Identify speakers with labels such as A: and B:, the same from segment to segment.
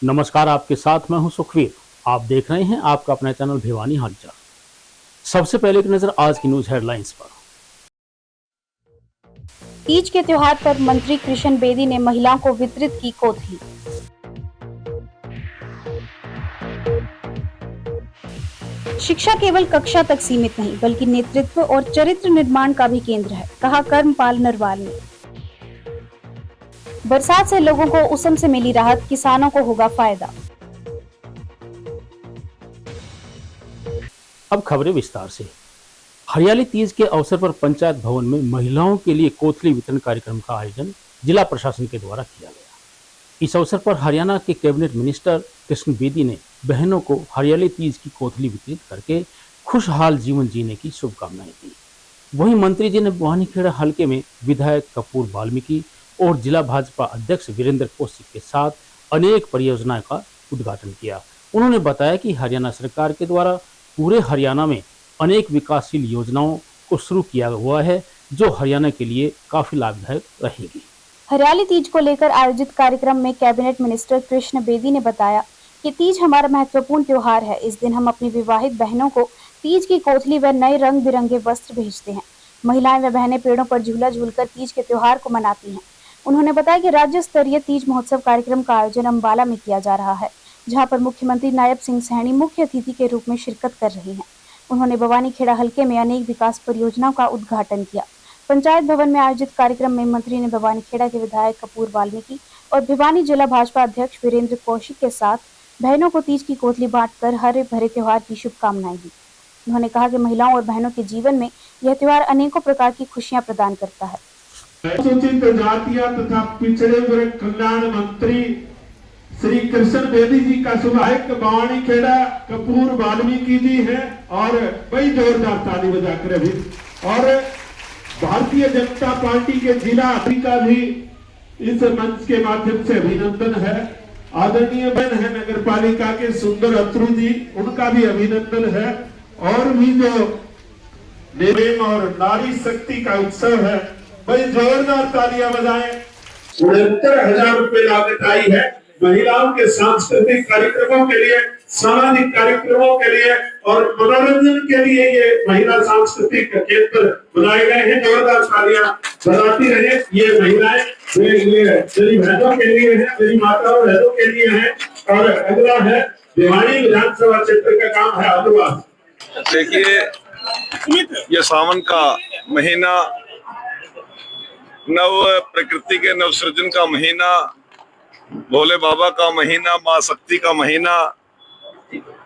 A: नमस्कार, आपके साथ मैं हूं सुखवीर। आप देख रहे हैं आपका अपना चैनल भिवानी हालचाल। सबसे पहले एक नजर आज की न्यूज हेडलाइंस पर।
B: तीज के त्योहार पर मंत्री कृष्ण बेदी ने महिलाओं को वितरित की कोथली। शिक्षा केवल कक्षा तक सीमित नहीं बल्कि नेतृत्व और चरित्र निर्माण का भी केंद्र है, कहा कर्मपाल नरवाल ने। बरसात से लोगों को उसम से मिली राहत, किसानों को होगा फायदा।
A: अब खबरें विस्तार से। हरियाली तीज के अवसर पर पंचायत भवन में महिलाओं के लिए कोथली वितरण कार्यक्रम का आयोजन जिला प्रशासन के द्वारा किया गया। इस अवसर पर हरियाणा के कैबिनेट मिनिस्टर कृष्ण बेदी ने बहनों को हरियाली तीज की कोथली वितरित करके खुशहाल जीवन जीने की शुभकामनाएं दी। वहीं मंत्री जी ने बुहानीखेड़ा हलके में विधायक कपूर वाल्मीकि और जिला भाजपा अध्यक्ष वीरेंद्र कौशिक के साथ अनेक परियोजनाओं का उद्घाटन किया। उन्होंने बताया कि हरियाणा सरकार के द्वारा पूरे हरियाणा में अनेक विकासशील योजनाओं को शुरू किया हुआ है, जो हरियाणा के लिए काफी लाभदायक रहेगी।
B: हरियाली तीज को लेकर आयोजित कार्यक्रम में कैबिनेट मिनिस्टर कृष्ण बेदी ने बताया कि तीज हमारा महत्वपूर्ण त्योहार है। इस दिन हम अपनी विवाहित बहनों को तीज की कोथली व नए रंग बिरंगे वस्त्र भेजते हैं। महिलाएं व बहनें पेड़ों पर झूला झूलकर तीज के त्योहार को मनाती हैं। उन्होंने बताया कि राज्य स्तरीय तीज महोत्सव कार्यक्रम का आयोजन अम्बाला में किया जा रहा है, जहां पर मुख्यमंत्री नायब सिंह सैनी मुख्य अतिथि के रूप में शिरकत कर रहे हैं। उन्होंने भवानीखेड़ा हलके में अनेक विकास परियोजनाओं का उद्घाटन किया। पंचायत भवन में आयोजित कार्यक्रम में मंत्री ने भवानीखेड़ा के विधायक कपूर वाल्मीकि और भिवानी जिला भाजपा अध्यक्ष वीरेंद्र कौशिक के साथ बहनों को तीज की कोथली बांटकर हरे भरे त्योहार की शुभकामनाएं दी। उन्होंने कहा कि महिलाओं और बहनों के जीवन में यह त्योहार अनेकों प्रकार की खुशियां प्रदान करता है।
C: अनुसूचित जातियां तथा पिछड़े वर्ग कल्याण मंत्री श्री कृष्ण बेदी जी का शुभायक भवानीखेड़ा कपूर वाल्मीकि जी है और बड़ी जोरदार ताली बजाकर अभी और भारतीय जनता पार्टी के जिला का भी इस मंच के माध्यम से अभिनंदन है। आदरणीय बहन है नगर पालिका के सुंदर अत्रु जी, उनका भी अभिनंदन है। और भी जो प्रेम और नारी शक्ति का उत्सव है, भाई जोरदार तालियां बजाएं। 69,000 रुपए लागत आई है महिलाओं के सांस्कृतिक कार्यक्रमों के लिए, सामाजिक कार्यक्रमों के लिए और मनोरंजन के लिए ये महिला सांस्कृतिक केंद्र बनाए गए हैं। जोरदार तालियां बजाती रहे। ये महिलाएं मेरी बहनों के लिए है, मेरी माताओं बहनों के लिए है। और अगला है भिवानी विधानसभा क्षेत्र का काम है आदिवासी।
D: देखिए, ये सावन का महीना, नव प्रकृति के नव सृजन का महीना, भोले बाबा का महीना, माँ शक्ति का महीना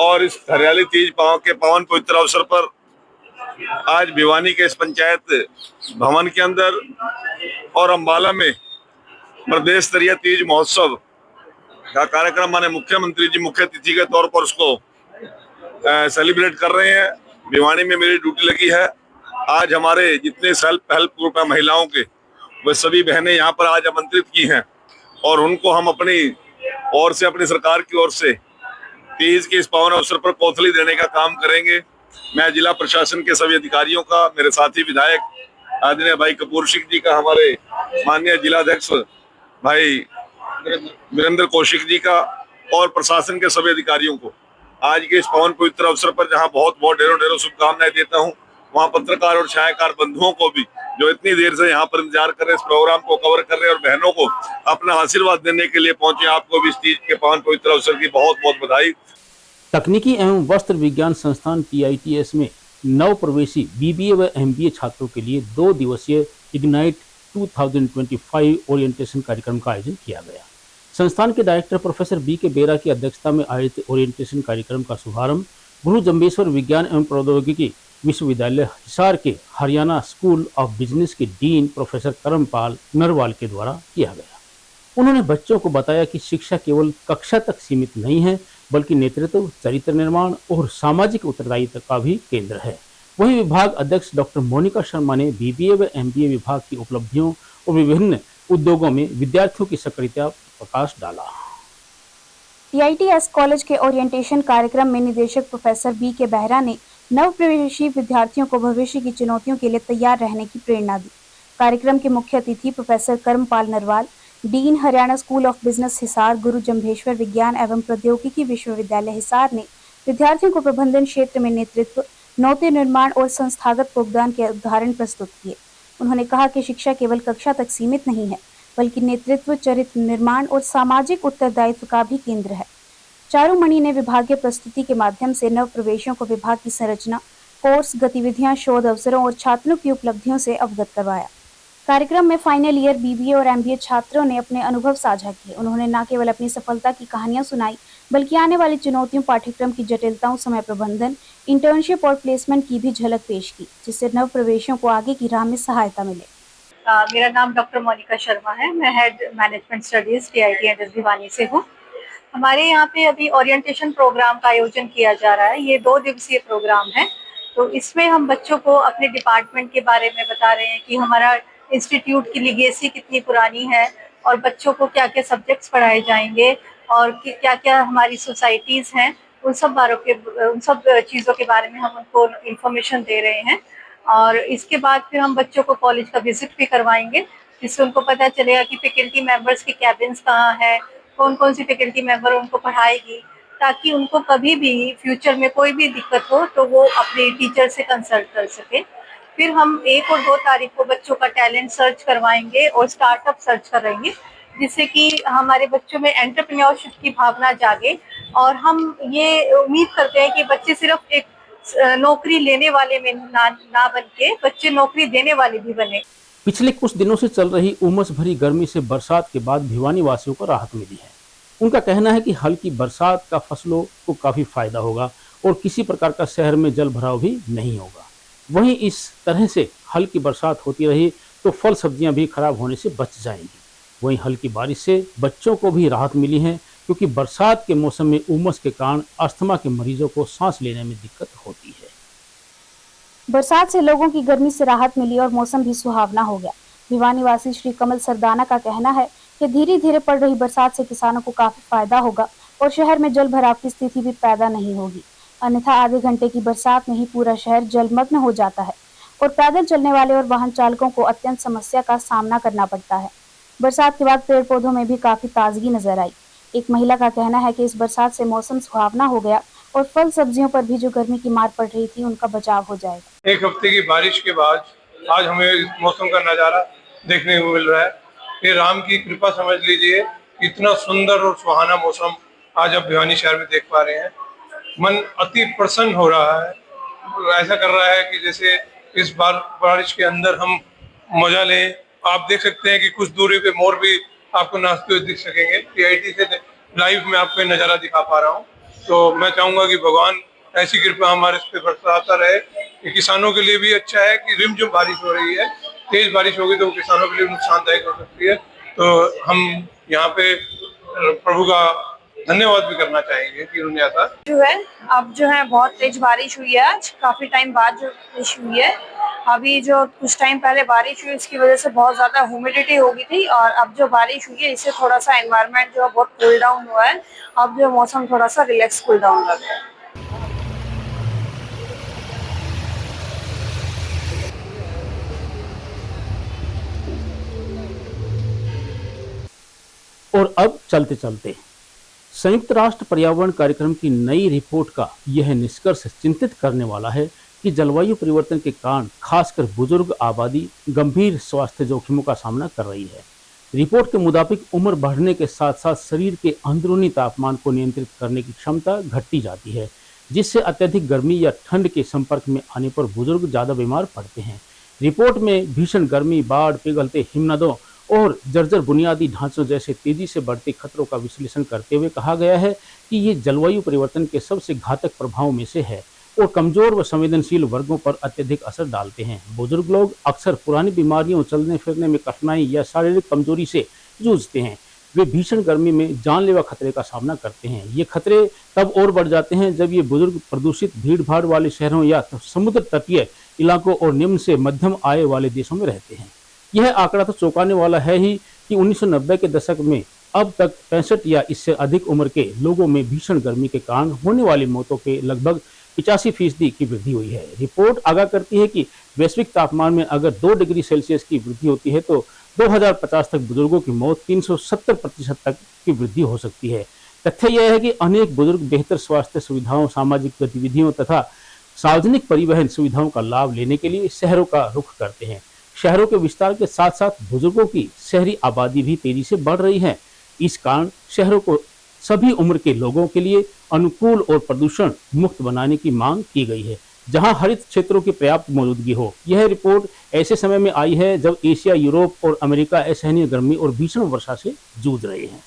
D: और इस हरियाली तीज के पावन पवित्र अवसर पर आज भिवानी के इस पंचायत भवन के अंदर और अम्बाला में प्रदेश स्तरीय तीज महोत्सव का कार्यक्रम माने मुख्यमंत्री जी मुख्य अतिथि के तौर पर उसको सेलिब्रेट कर रहे हैं। भिवानी में मेरी ड्यूटी लगी है। आज हमारे जितने सेल्फ हेल्प ग्रुप है महिलाओं के, वे सभी बहनें यहाँ पर आज आमंत्रित की हैं और उनको हम अपनी ओर से, अपनी सरकार की ओर से तीज के इस पावन अवसर पर कोथली देने का काम करेंगे। मैं जिला प्रशासन के सभी अधिकारियों का, मेरे साथी विधायक आदरणीय भाई कपूर सिंह जी का, हमारे माननीय जिलाध्यक्ष भाई वीरेंद्र कौशिक जी का और प्रशासन के सभी अधिकारियों को आज के इस पावन पवित्र अवसर पर जहां बहुत बहुत ढेरों शुभकामनाएं देता हूं, वहां पत्रकार और छायाकार बंधुओं को भी जो इतनी देर से यहाँ पर इंतजार कर रहे हैं, इस प्रोग्राम को कवर कर रहे हैं और बहनों को अपना आशीर्वाद देने के लिए पहुंचे, आपको भी इस तीज के पावन पवित्र अवसर की बहुत बहुत बधाई।
A: तकनीकी एवं वस्त्र विज्ञान संस्थान TITS में नव प्रवेशी BBA व MBA छात्रों के लिए 2 दिवसीय इग्नाइट 2025 ओरिएंटेशन कार्यक्रम का आयोजन किया गया। संस्थान के डायरेक्टर प्रोफेसर BK बेरा की अध्यक्षता में आयोजित ओरिएंटेशन कार्यक्रम का शुभारंभ गुरु जम्बेश्वर विज्ञान एवं प्रौद्योगिकी विश्वविद्यालय हिसार के हरियाणा स्कूल ऑफ बिजनेस के डीन प्रोफेसर कर्मपाल नरवाल के द्वारा किया गया। उन्होंने बच्चों को बताया कि शिक्षा केवल कक्षा तक सीमित नहीं है बल्कि नेतृत्व, चरित्र निर्माण और सामाजिक उत्तरदायित्व का भी केंद्र है। वहीं विभाग अध्यक्ष डॉक्टर मोनिका शर्मा ने BBA व MBA विभाग की उपलब्धियों और विभिन्न उद्योगों में विद्यार्थियों की सक्रियता प्रकाश डाला।
B: TITS कॉलेज के ओरिएंटेशन कार्यक्रम में निदेशक प्रोफेसर BK बेरा ने नव प्रवेशी विद्यार्थियों को भविष्य की चुनौतियों के लिए तैयार रहने की प्रेरणा दी। कार्यक्रम के मुख्य अतिथि professor Karmpal Narwal, dean Haryana school of business Hisar Guru Jambheshwar विज्ञान एवं प्रौद्योगिकी विश्वविद्यालय हिसार ने विद्यार्थियों को प्रबंधन क्षेत्र में नेतृत्व, नौते निर्माण और संस्थागत योगदान के उदाहरण प्रस्तुत किए। उन्होंने कहा कि शिक्षा केवल कक्षा तक सीमित नहीं है, बल्कि नेतृत्व, चरित्र निर्माण और सामाजिक उत्तरदायित्व का भी केंद्र है। चारुमणि ने विभागीय प्रस्तुति के माध्यम से नव प्रवेशों को विभाग की संरचना, कोर्स, गतिविधियां, शोध अवसरों और छात्रों की उपलब्धियों से अवगत करवाया। कार्यक्रम में फाइनल ईयर बीबीए और एमबीए छात्रों ने अपने अनुभव साझा किए। उन्होंने न केवल अपनी सफलता की कहानियां सुनाई, बल्कि आने वाली चुनौतियों, पाठ्यक्रम की जटिलताओं, समय प्रबंधन, इंटर्नशिप और प्लेसमेंट की भी झलक पेश की, जिससे नव प्रवेशों को आगे की राह में सहायता मिले।
E: मेरा नाम डॉक्टर मोनिका शर्मा है। मैं head management studies TIT and Bhiwani से हूँ। हमारे यहाँ पे अभी ओरिएंटेशन प्रोग्राम का आयोजन किया जा रहा है। ये 2 दिवसीय प्रोग्राम है। तो इसमें हम बच्चों को अपने डिपार्टमेंट के बारे में बता रहे हैं कि हमारा इंस्टीट्यूट की लीगेसी कितनी पुरानी है और बच्चों को क्या क्या सब्जेक्ट्स पढ़ाए जाएंगे और क्या क्या हमारी सोसाइटीज़ हैं, उन सब चीज़ों के बारे में हम उनको इन्फॉर्मेशन दे रहे हैं। और इसके बाद फिर हम बच्चों को कॉलेज का विजिट भी करवाएंगे, जिससे उनको पता चलेगा कि फैकल्टी मेंबर्स के कैबिन्स कहाँ है, कौन कौन सी फैकल्टी मेंबर उनको पढ़ाएगी, ताकि उनको कभी भी फ्यूचर में कोई भी दिक्कत हो तो वो अपने टीचर से कंसल्ट कर सके। फिर हम 1 और 2 तारीख को बच्चों का टैलेंट सर्च करवाएंगे और स्टार्टअप सर्च करेंगे, जिससे कि हमारे बच्चों में एंटरप्रेन्योरशिप की भावना जागे। और हम ये उम्मीद करते हैं कि बच्चे सिर्फ एक नौकरी लेने वाले में ना बन के बच्चे नौकरी देने वाले भी बने।
A: पिछले कुछ दिनों से चल रही उमस भरी गर्मी से बरसात के बाद भिवानी वासियों को राहत मिली है। उनका कहना है कि हल्की बरसात का फसलों को काफी फायदा होगा और किसी प्रकार का शहर में जल भराव भी नहीं होगा। वहीं इस तरह से हल्की बरसात होती रही तो फल सब्जियां भी खराब होने से बच जाएंगी। वहीं हल्की बारिश से बच्चों को भी राहत मिली है, क्योंकि बरसात के मौसम में उमस के कारण अस्थमा के मरीजों को सांस लेने में दिक्कत होती है।
B: बरसात से लोगों की गर्मी से राहत मिली और मौसम भी सुहावना हो गया। भिवानी वासी श्री कमल सरदाना का कहना है कि धीरे धीरे पड़ रही बरसात से किसानों को काफी फायदा होगा और शहर में जल भराव की स्थिति भी पैदा नहीं होगी। अन्यथा आधे घंटे की बरसात में ही पूरा शहर जलमग्न हो जाता है और पैदल चलने वाले और वाहन चालकों को अत्यंत समस्या का सामना करना पड़ता है। बरसात के बाद पेड़ पौधों में भी काफी ताजगी नजर आई। एक महिला का कहना है कि इस बरसात से मौसम सुहावना हो गया और फल सब्जियों पर भी जो गर्मी की मार पड़ रही थी उनका बचाव हो जाएगा।
F: 1 हफ्ते की बारिश के बाद आज हमें इस मौसम का नज़ारा देखने को मिल रहा है। ये राम की कृपा समझ लीजिए, इतना सुंदर और सुहाना मौसम आज आप भिवानी शहर में देख पा रहे हैं। मन अति प्रसन्न हो रहा है। ऐसा कर रहा है कि जैसे इस बार बारिश के अंदर हम मजा लें। आप देख सकते हैं कि कुछ दूरी पे मोर भी आपको नाचते हुए दिख सकेंगे। टीआईटी से लाइव में आपको नज़ारा दिखा पा रहा हूँ। तो मैं चाहूँगा कि भगवान ऐसी कृपा हमारे इस पे बरसाता रहे। कि किसानों के लिए भी अच्छा है कि रिमझिम बारिश हो रही है। तेज बारिश होगी तो किसानों के लिए नुकसानदायक हो सकती है। तो हम यहाँ पे प्रभु का धन्यवाद भी करना चाहेंगे कि उन्होंने ऐसा
E: अब बहुत तेज बारिश हुई है। आज काफी टाइम बाद जो बारिश हुई है। अभी जो कुछ टाइम पहले बारिश हुई इसकी वजह से बहुत ज्यादा ह्यूमिडिटी हो गई थी और अब जो बारिश हुई है इससे थोड़ा सा एनवायरनमेंट जो बहुत कूल डाउन हुआ है। अब जो मौसम थोड़ा सा रिलैक्स कूल डाउन लग रहा है।
A: और अब चलते चलते संयुक्त राष्ट्र पर्यावरण कार्यक्रम की नई रिपोर्ट का यह निष्कर्ष चिंतित करने वाला है कि जलवायु परिवर्तन के कारण खासकर बुजुर्ग आबादी गंभीर स्वास्थ्य जोखिमों का सामना कर रही है। रिपोर्ट के मुताबिक उम्र बढ़ने के साथ साथ शरीर के अंदरूनी तापमान को नियंत्रित करने की क्षमता घटती जाती है, जिससे अत्यधिक गर्मी या ठंड के संपर्क में आने पर बुजुर्ग ज़्यादा बीमार पड़ते हैं। रिपोर्ट में भीषण गर्मी, बाढ़, पिघलते हिमनदों और जर्जर बुनियादी ढांचों जैसे तेजी से बढ़ते खतरों का विश्लेषण करते हुए कहा गया है कि ये जलवायु परिवर्तन के सबसे घातक प्रभावों में से है और कमजोर व संवेदनशील वर्गों पर अत्यधिक असर डालते हैं। बुजुर्ग लोग अक्सर पुरानी बीमारियों, चलने फिरने में कठिनाई या शारीरिक कमजोरी से जूझते हैं। वे भीषण गर्मी में जानलेवा खतरे का सामना करते हैं। ये खतरे तब और बढ़ जाते हैं जब ये बुजुर्ग प्रदूषित, भीड़ भाड़ वाले शहरों या समुद्र तटीय इलाकों और निम्न से मध्यम आय वाले देशों में रहते हैं। यह आंकड़ा तो चौंकाने वाला है ही कि 1990 के दशक में अब तक 65 या इससे अधिक उम्र के लोगों में भीषण गर्मी के कारण होने वाली मौतों के लगभग 85% की वृद्धि हुई है। रिपोर्ट आगाह करती है कि वैश्विक तापमान में अगर 2 डिग्री सेल्सियस की वृद्धि होती है तो 2050 तक बुजुर्गों की मौत 370% तक की वृद्धि हो सकती है। तथ्य यह है कि अनेक बुजुर्ग बेहतर स्वास्थ्य सुविधाओं, सामाजिक गतिविधियों तथा सार्वजनिक परिवहन सुविधाओं का लाभ लेने के लिए शहरों का रुख करते हैं। शहरों के विस्तार के साथ साथ बुजुर्गों की शहरी आबादी भी तेजी से बढ़ रही है। इस कारण शहरों को सभी उम्र के लोगों के लिए अनुकूल और प्रदूषण मुक्त बनाने की मांग की गई है, जहां हरित क्षेत्रों की पर्याप्त मौजूदगी हो। यह रिपोर्ट ऐसे समय में आई है जब एशिया, यूरोप और अमेरिका असहनीय गर्मी और भीषण वर्षा से जूझ रहे हैं।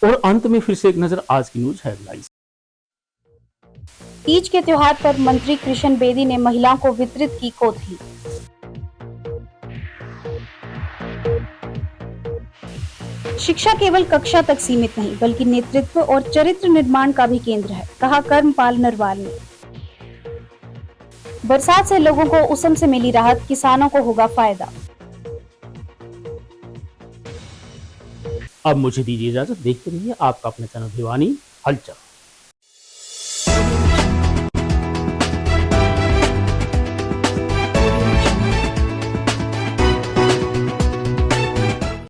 A: और अंत में फिर से एक नजर आज की न्यूज हेडलाइंस।
B: तीज के त्योहार पर मंत्री कृष्ण बेदी ने महिलाओं को वितरित की कोठी। शिक्षा केवल कक्षा तक सीमित नहीं बल्कि नेतृत्व और चरित्र निर्माण का भी केंद्र है, कहा कर्मपाल नरवाल ने। बरसात से लोगों को उसम से मिली राहत, किसानों को होगा फायदा।
A: अब मुझे दीजिए इजाजत। देखते रहिए आपका अपना चैनल भिवानी हलचल।